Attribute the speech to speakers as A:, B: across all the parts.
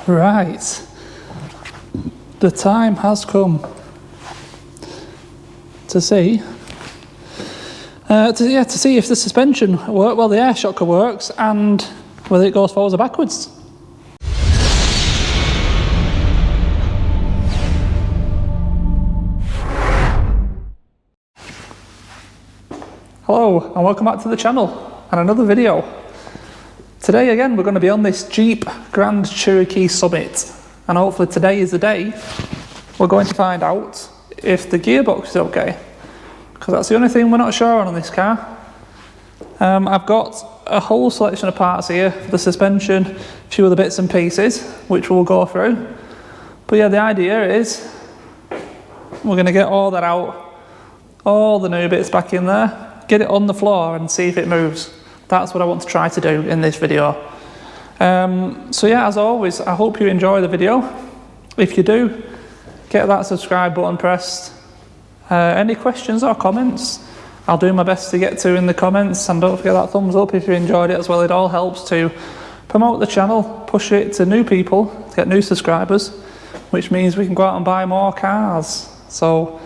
A: Right, the time has come to see to see if the suspension works, well, the air shocker works, and whether it goes forwards or backwards. Hello and welcome back to the channel and another video. Today again we're going to be on this Jeep Grand Cherokee Summit, and hopefully today is the day we're going to find out if the gearbox is okay, because that's the only thing we're not sure on this car. I've got a whole selection of parts here for the suspension, a few other bits and pieces which we'll go through, but yeah, the idea is we're going to get all that out, all the new bits back in there, get it on the floor and see if it moves. That's what I want to try to do in this video. So yeah, as always, I hope you enjoy the video. If you do, get that subscribe button pressed. Any questions or comments, I'll do my best to get to in the comments, and don't forget that thumbs up if you enjoyed it as well. It all helps to promote the channel, push it to new people, to get new subscribers, which means we can go out and buy more cars. So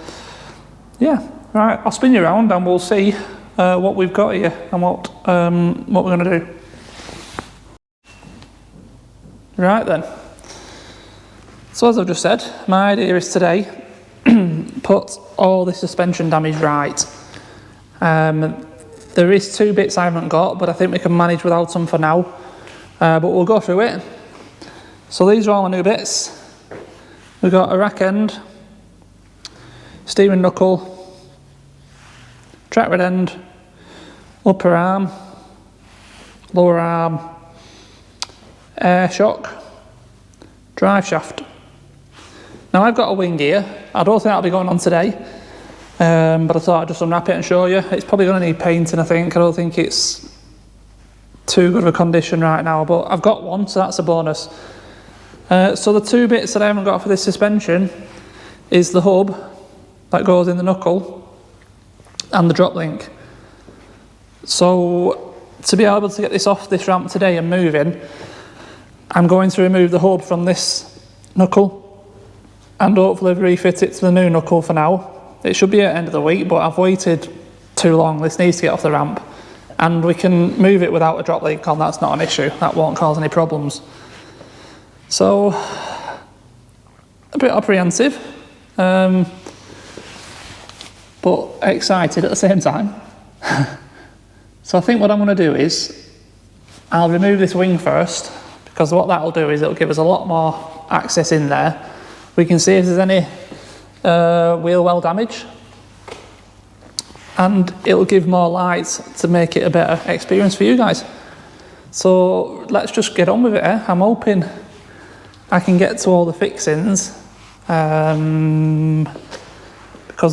A: yeah, right, I'll spin you around and we'll see what we've got here and what we're going to do. Right then, so as I've just said, my idea is today put all the suspension damage right. There is two bits I haven't got, but I think we can manage without them for now, but we'll go through it. So these are all the new bits. We've got a rack end, steering knuckle, track red end, upper arm, lower arm, air shock, drive shaft. Now I've got a wing here. I don't think that'll be going on today, but I thought I'd just unwrap it and show you. It's probably going to need painting, I think. I don't think it's too good of a condition right now, but I've got one, so that's a bonus. So the two bits that I haven't got for this suspension is the hub that goes in the knuckle and the drop link. So to be able to get this off this ramp today and moving, I'm going to remove the hub from this knuckle and hopefully refit it to the new knuckle for now. It should be at the end of the week, but I've waited too long. This needs to get off the ramp, and we can move it without a drop link on. That's not an issue. That won't cause any problems. So a bit apprehensive, but excited at the same time. So I think what I'm going to do is I'll remove this wing first, because what that'll do is it'll give us a lot more access in there. We can see if there's any wheel well damage, and it'll give more light to make it a better experience for you guys. So let's just get on with it. I'm hoping I can get to all the fixings, because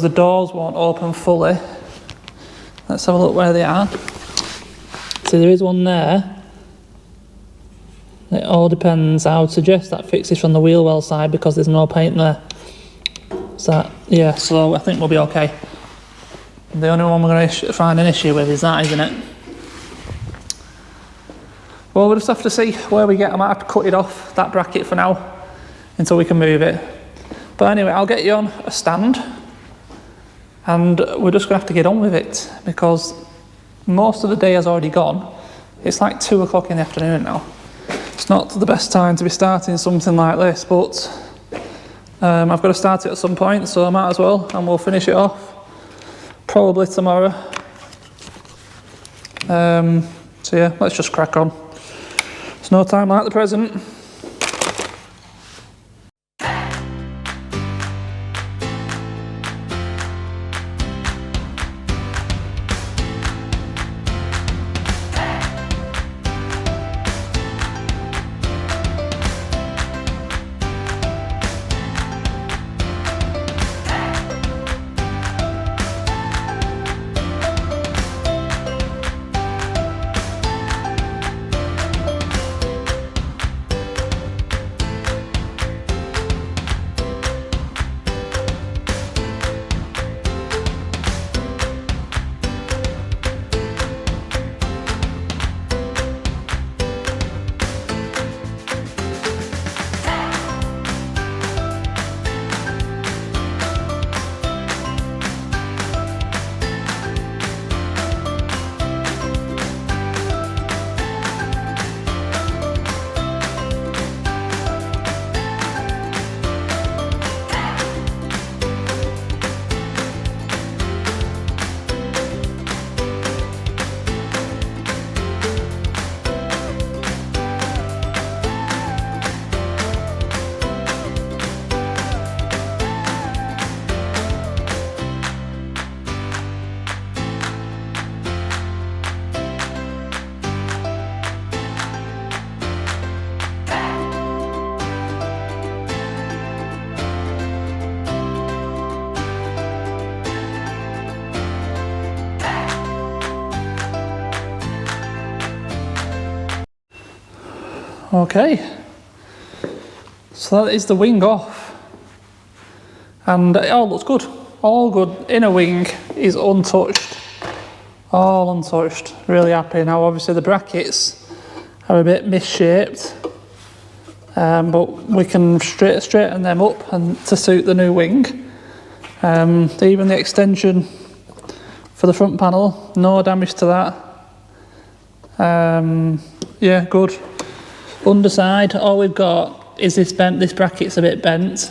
A: the doors won't open fully. Let's have a look where they are. So there is one there. It all depends. I would suggest that fixes from the wheel well side because there's no paint there. So yeah, so I think we'll be okay. The only one we're going to find an issue with is that, isn't it? Well, we'll just have to see where we get. I might have to cut it off, that bracket, for now, until we can move it. But anyway, I'll get you on a stand, and we're just going to have to get on with it, because most of the day has already gone. It's like 2 o'clock in the afternoon now. It's not the best time to be starting something like this, but I've got to start it at some point, so I might as well, and we'll finish it off probably tomorrow. So yeah, let's just crack on. There's no time like the present. Okay, so that is the wing off, and it all looks good, all good. Inner wing is untouched, all untouched, really happy. Now obviously the brackets are a bit misshaped, but we can straighten them up and to suit the new wing. Even the extension for the front panel, no damage to that. Yeah, good. Underside, all we've got is this bent, this bracket's a bit bent, so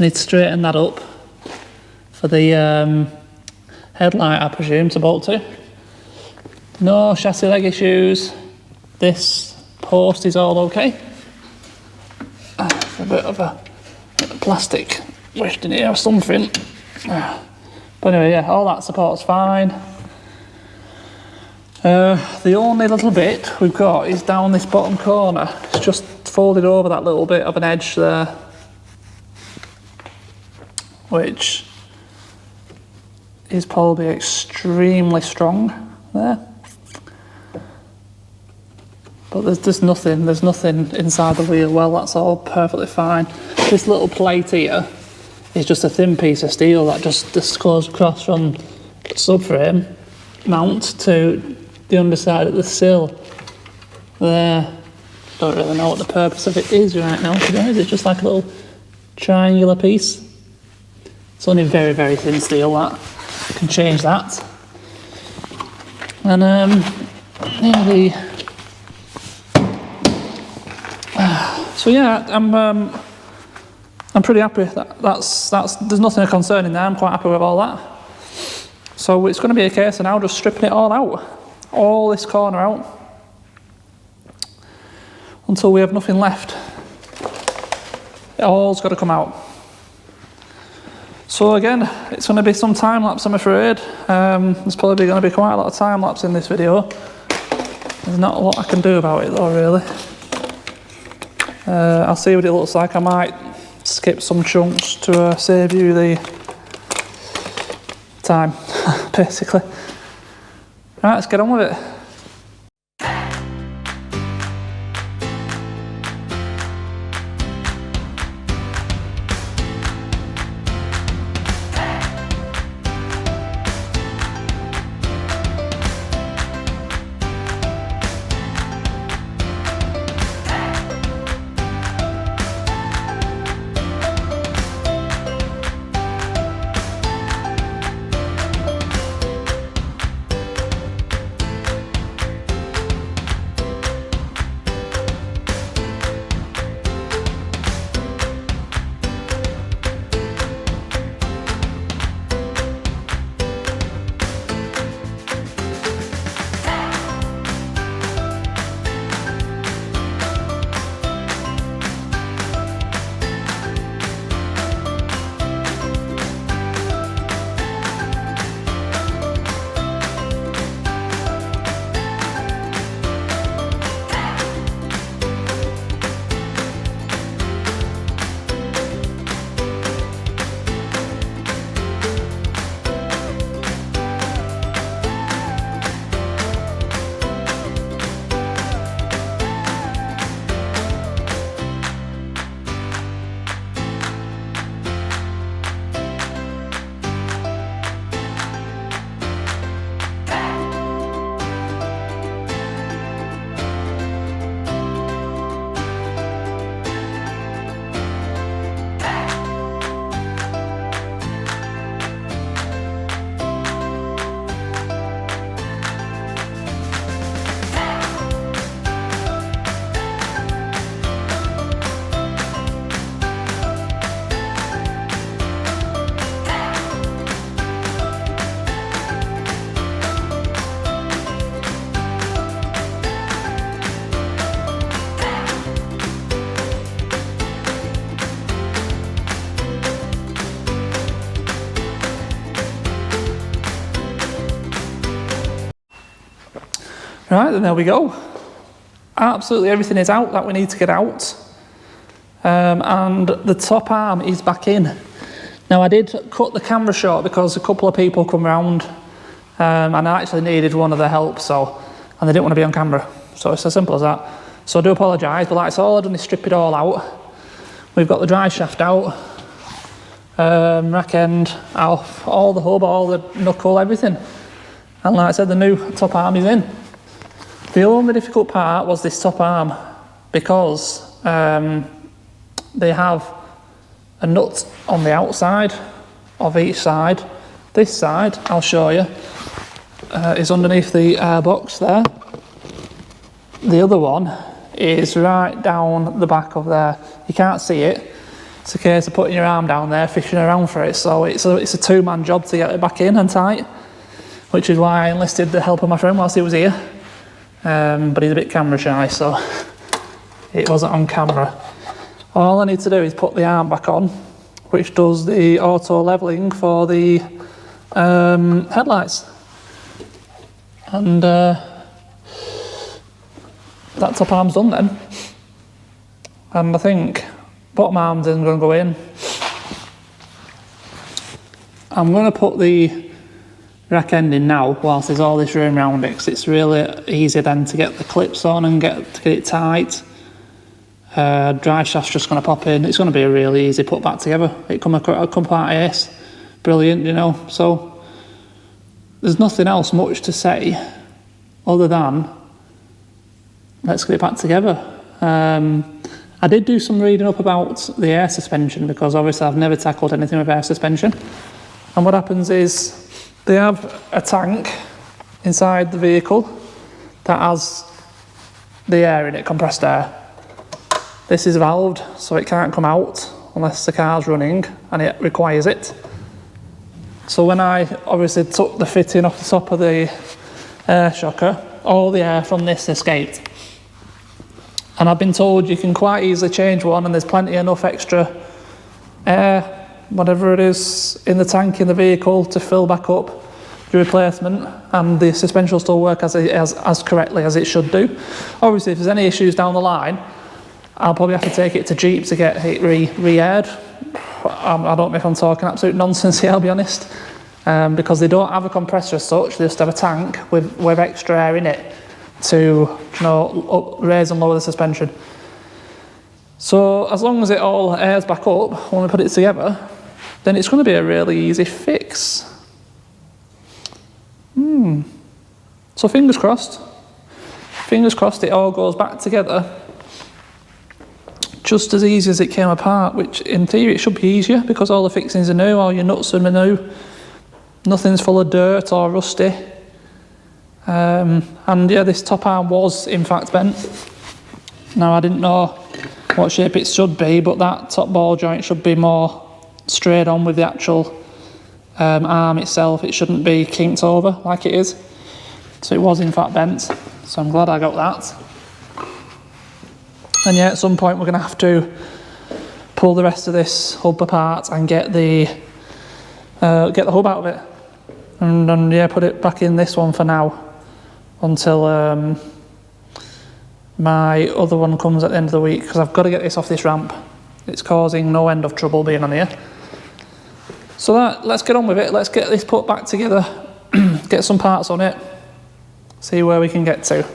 A: I need to straighten that up for the headlight, I presume, to bolt to. No chassis leg issues. This post is all okay. A bit of a plastic wedged in here or something. But anyway, yeah, all that support's fine. The only little bit we've got is down this bottom corner. It's just folded over that little bit of an edge there, which is probably extremely strong there. But there's nothing inside the wheel well, that's all perfectly fine. This little plate here is just a thin piece of steel that just goes across from the subframe mount to the underside of the sill there. Don't really know what the purpose of it is right now, to be honest. It's just like a little triangular piece. It's only very, very thin steel, that. I can change that. And yeah, so yeah, I'm pretty happy. That's there's nothing concerning there. I'm quite happy with all that. So it's going to be a case of now just stripping it all out. All this corner out until we have nothing left. It all's got to come out. So again, it's going to be some time lapse, I'm afraid. There's probably going to be quite a lot of time lapse in this video. There's not a lot I can do about it though, really. I'll see what it looks like. I might skip some chunks to save you the time, basically. Right, let's get on with it. Right, then there we go. Absolutely everything is out that we need to get out. And the top arm is back in. Now I did cut the camera short because a couple of people come round and I actually needed one of their help, and they didn't want to be on camera. So it's as simple as that. So I do apologise, but like, so all I've done is strip it all out. We've got the drive shaft out, rack end off, all the hub, all the knuckle, everything. And like I said, the new top arm is in. The only difficult part was this top arm, because they have a nut on the outside of each side. This side, I'll show you, is underneath the box there. The other one is right down the back of there. You can't see it. It's a case of putting your arm down there, fishing around for it. So it's a two-man job to get it back in and tight, which is why I enlisted the help of my friend whilst he was here. But he's a bit camera shy, so it wasn't on camera. All I need to do is put the arm back on, which does the auto levelling for the headlights. And that top arm's done then. And I think bottom arm's going to go in. I'm going to put the rack end in now whilst there's all this room around it, because it's really easy then to get the clips on and get it tight. Drive shaft's just going to pop in. It's going to be a really easy put back together. It come apart ace, brilliant, you know. So there's nothing else much to say other than let's get it back together. I did do some reading up about the air suspension, because obviously I've never tackled anything with air suspension. And what happens is they have a tank inside the vehicle that has the air in it, compressed air. This is valved, so it can't come out unless the car's running and it requires it. So when I obviously took the fitting off the top of the air shocker, all the air from this escaped. And I've been told you can quite easily change one, and there's plenty enough extra air, whatever it is, in the tank in the vehicle to fill back up the replacement, and the suspension will still work as correctly as it should do. Obviously, if there's any issues down the line, I'll probably have to take it to Jeep to get it re-aired. I don't know if I'm talking absolute nonsense here, I'll be honest, because they don't have a compressor as such. They just have a tank with extra air in it to, you know, raise and lower the suspension. So as long as it all airs back up when we put it together, then it's going to be a really easy fix. So fingers crossed it all goes back together just as easy as it came apart, which in theory it should be easier because all the fixings are new, all your nuts are new, nothing's full of dirt or rusty. And yeah, this top arm was in fact bent. Now I didn't know what shape it should be, but that top ball joint should be more straight on with the actual arm itself. It shouldn't be kinked over like it is. So it was in fact bent, so I'm glad I got that. And yeah, at some point we're going to have to pull the rest of this hub apart and get the hub out of it, and yeah, put it back in this one for now until my other one comes at the end of the week, because I've got to get this off this ramp. It's causing no end of trouble being on here. So let's get on with it. Let's get this put back together, get some parts on it, see where we can get to.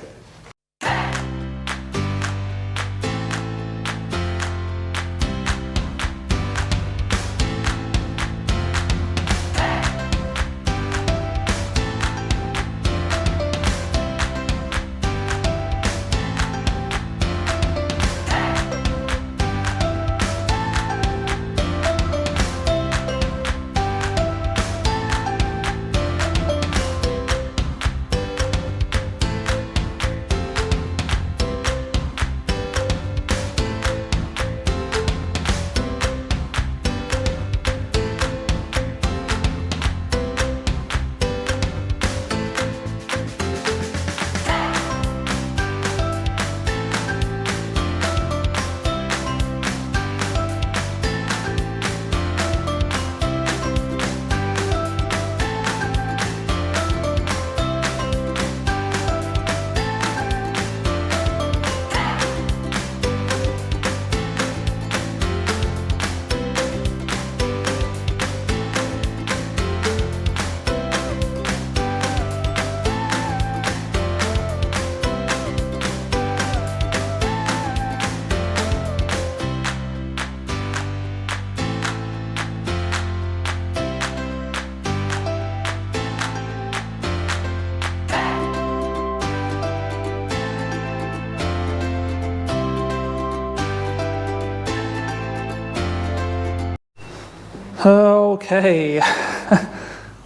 A: Okay,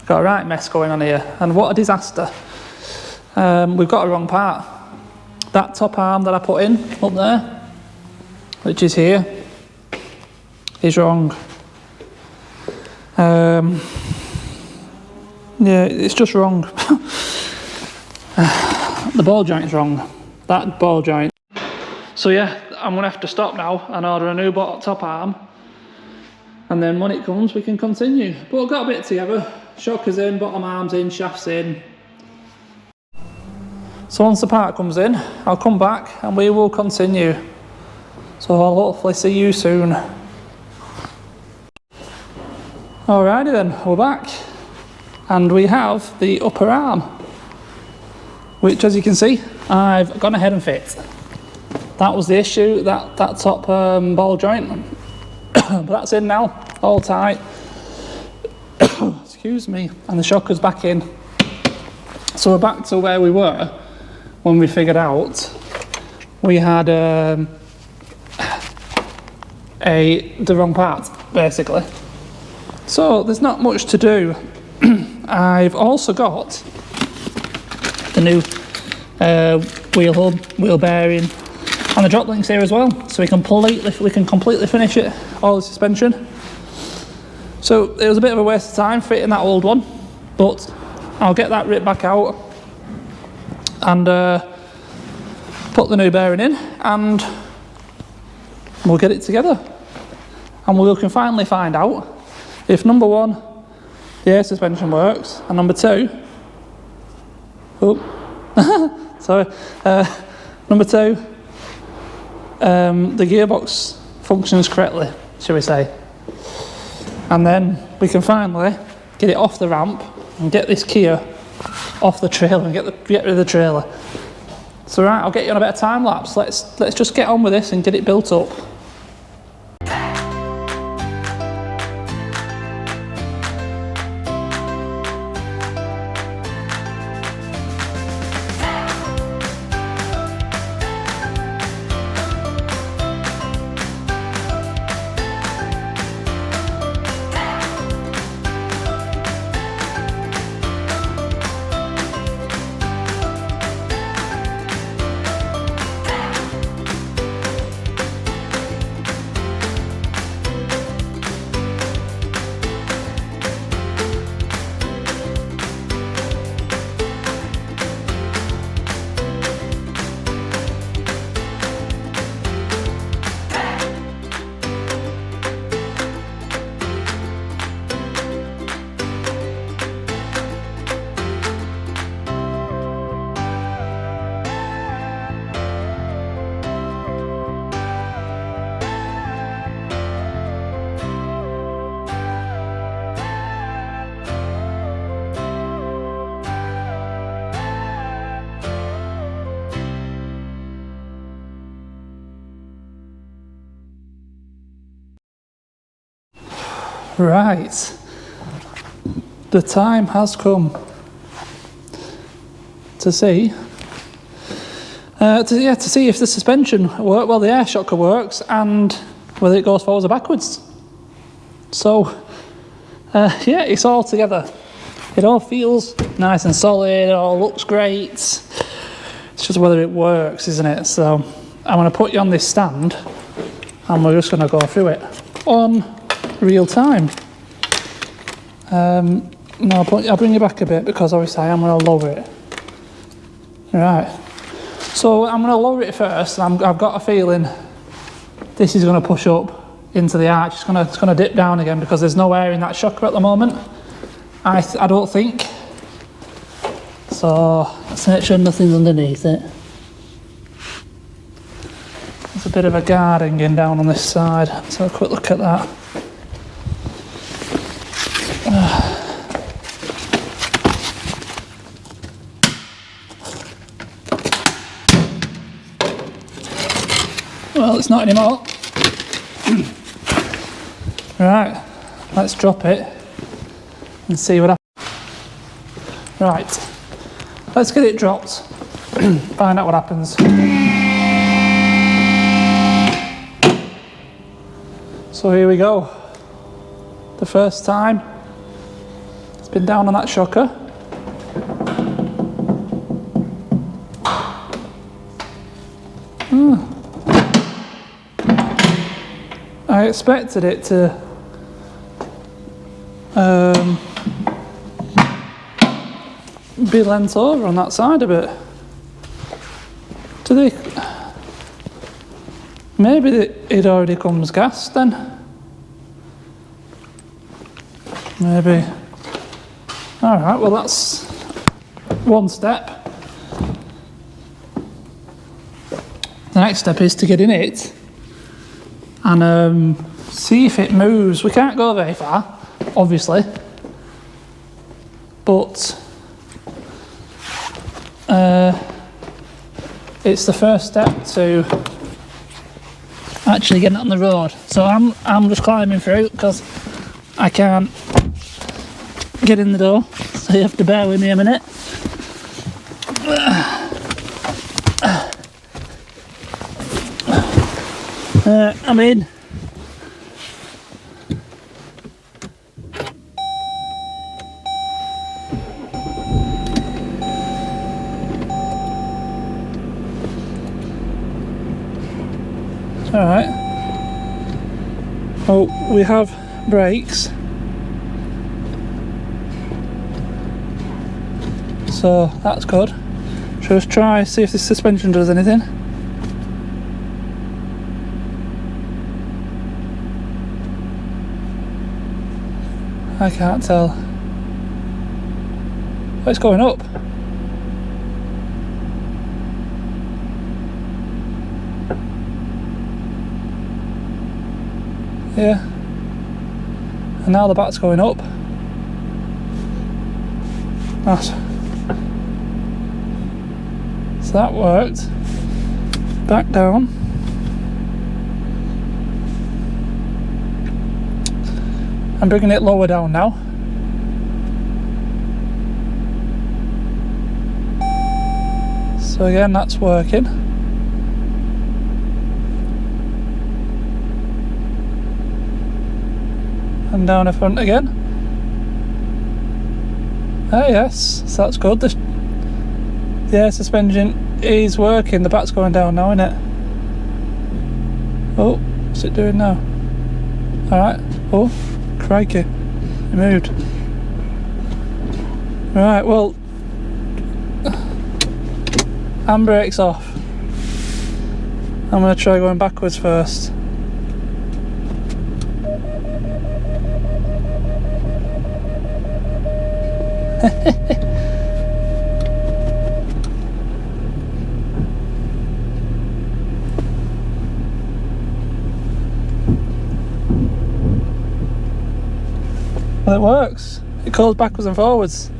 A: got a right mess going on here, and what a disaster. We've got a wrong part. That top arm that I put in up there, which is here, is wrong. Yeah, it's just wrong. The ball joint's wrong. That ball joint. So yeah, I'm gonna have to stop now and order a new top arm. And then when it comes, we can continue. But I've got a bit together. Shocker's in, bottom arm's in, shaft's in. So once the part comes in, I'll come back and we will continue. So I'll hopefully see you soon. Alrighty then, we're back. And we have the upper arm, which, as you can see, I've gone ahead and fit. That was the issue, that top ball joint. But that's in now, all tight. Excuse me. And the shocker's back in. So we're back to where we were when we figured out we had the wrong part, basically. So there's not much to do. I've also got the new wheel hub, wheel bearing, and the drop links here as well, so we can completely finish it, all the suspension. So it was a bit of a waste of time fitting that old one, but I'll get that ripped back out and put the new bearing in, and we'll get it together. And we can finally find out if, number one, the air suspension works, and number two, number two, the gearbox functions correctly, shall we say. And then we can finally get it off the ramp and get this Kia off the trailer and get rid of the trailer. So right, I'll get you on a bit of time lapse. Let's just get on with this and get it built up. Right, the time has come to see if the suspension works, well, the air shocker works, and whether it goes forwards or backwards. So yeah, it's all together. It all feels nice and solid, it all looks great. It's just whether it works, isn't it? So I'm going to put you on this stand and we're just going to go through it on real time. No, I'll bring you back a bit because obviously I'm going to lower it. Right, so I'm going to lower it first. I've got a feeling this is going to push up into the arch. It's going to dip down again because there's no air in that shocker at the moment. I don't think. So let's make sure nothing's underneath it. There's a bit of a guard hanging down on this side. Let's have a quick look at that. Well, it's not anymore. Right, let's drop it and see what happens. Right, let's get it dropped, find out what happens. So here we go. the first time it's been down on that shocker. I expected it to be leant over on that side a bit. Do they? Maybe it already comes gassed then. Maybe. Alright, well that's one step. The next step is to get in it and see if it moves. We can't go very far, obviously, but it's the first step to actually getting on the road. So I'm just climbing through because I can't get in the door, so you have to bear with me a minute. I'm in. Alright. Oh, we have brakes. So that's good. Shall we just try see if the suspension does anything? I can't tell. Oh, it's going up. Yeah. And now the back's going up. That's... So that worked. Back down. I'm bringing it lower down now. So again, that's working. And down the front again. Oh yes, so that's good. The air suspension is working. The back's going down now, isn't it? Oh, what's it doing now? Alright. Oh, crikey. It moved. Right, well, handbrake's off. I'm going to try going backwards first. Well, it works. It goes backwards and forwards.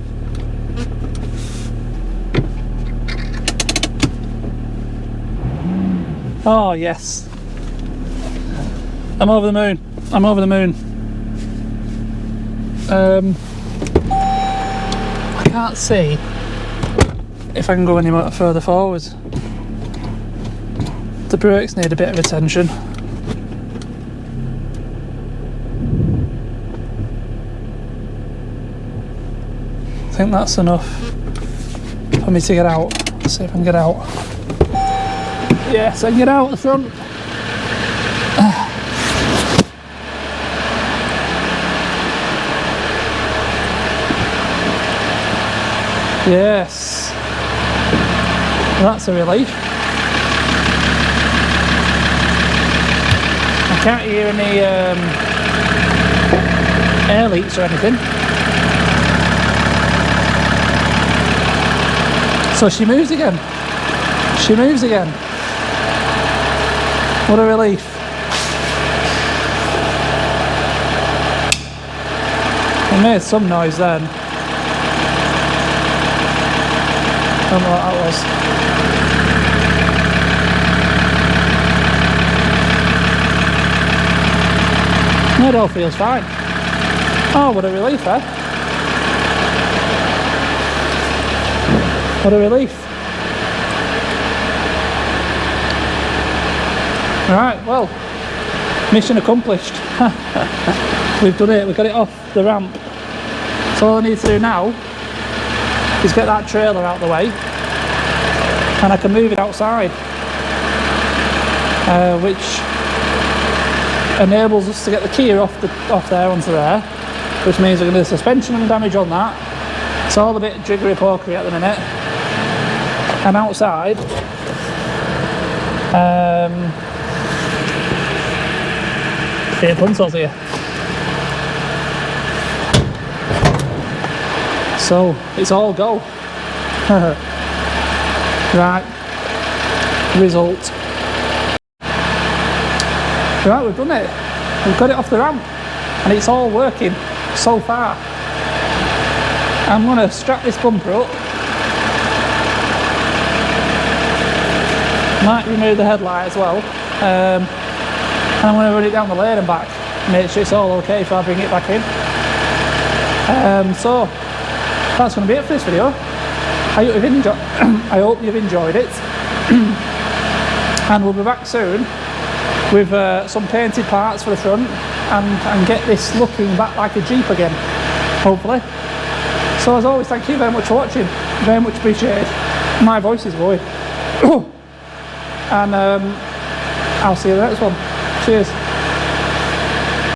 A: Oh yes. I'm over the moon. I'm over the moon. I can't see if I can go any more further forward. The brakes need a bit of attention. I think that's enough for me to get out. Let's see if I can get out. Yes, I can get out the front. Yes. Well, that's a relief. I can't hear any air leaks or anything. So she moves again. She moves again. What a relief. It made some noise then. I don't know what that was. It all feels fine. Oh, what a relief, eh? What a relief. Right, well, mission accomplished. we've done it, we've got it off the ramp. So all I need to do now is get that trailer out of the way and I can move it outside, which enables us to get the Kia off there onto there, which means we're going to do suspension and damage on that. It's all a bit jiggery pokery at the minute. And outside, the consoles here. So it's all go. Right, result. Right, we've done it. We've got it off the ramp and it's all working so far. I'm going to strap this bumper up. Might remove the headlight as well. And I'm going to run it down the lane and back. Make sure it's all okay if I bring it back in. So that's going to be it for this video. I hope you've enjoyed it. And we'll be back soon with some painted parts for the front and get this looking back like a Jeep again, hopefully. So as always, thank you very much for watching, very much appreciated. My voice is going. And I'll see you in the next one. Cheers.